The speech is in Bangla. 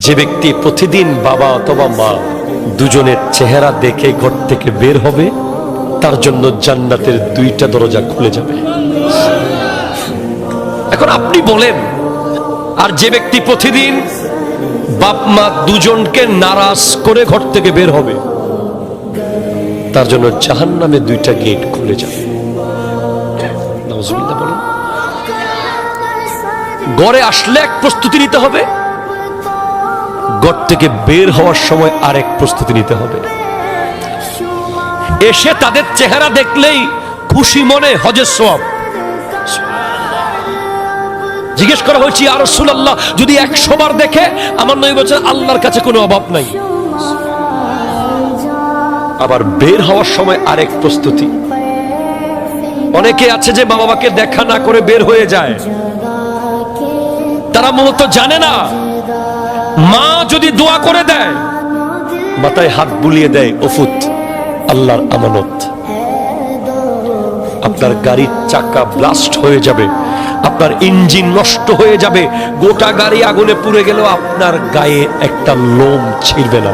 যে ব্যক্তি প্রতিদিন বাবা অথবা মা দুজনের চেহারা দেখে ঘর থেকে বের হবে, তার জন্য জান্নাতের দুইটা দরজা খুলে যাবে। এখন আপনি বলেন, আর যে ব্যক্তি প্রতিদিন বাপ মা দুজনকে নারাজ করে ঘর থেকে বের হবে, তার জন্য জাহান্নামে দুইটা গেট খুলে যাবে। নাউজুবিল্লাহ বলেন। ঘরে আসলে এক প্রস্তুতি নিতে হবে, ঘর থেকে বের হওয়ার সময় আরেক প্রস্তুতি নিতে হবে। এসে তাদের চেহারা দেখলেই খুশি মনে হজের সওয়াব। জিজ্ঞেস করা হয়েছে, ইয়া রাসূলুল্লাহ, যদি 100 বার দেখে, আমার নবী বলেছেন আল্লাহর কাছে কোনো অভাব নাই। আবার বের হওয়ার সময় আরেক প্রস্তুতি। অনেকে আছে যে মা বাবাকে দেখা না করে বের হয়ে যায়, তারা মূলত জানে না মা যদি দোয়া করে দেয়, মাথায় হাত বুলিয়ে দেয়, ওফুত আল্লাহর আমানত। আপনার গাড়ির চাকা ব্লাস্ট হয়ে যাবে, আপনার ইঞ্জিন নষ্ট হয়ে যাবে, গোটা গাড়ি আগুনে পুড়ে গেলেও আপনার গায়ে একটা লোম ছিঁড়বে না।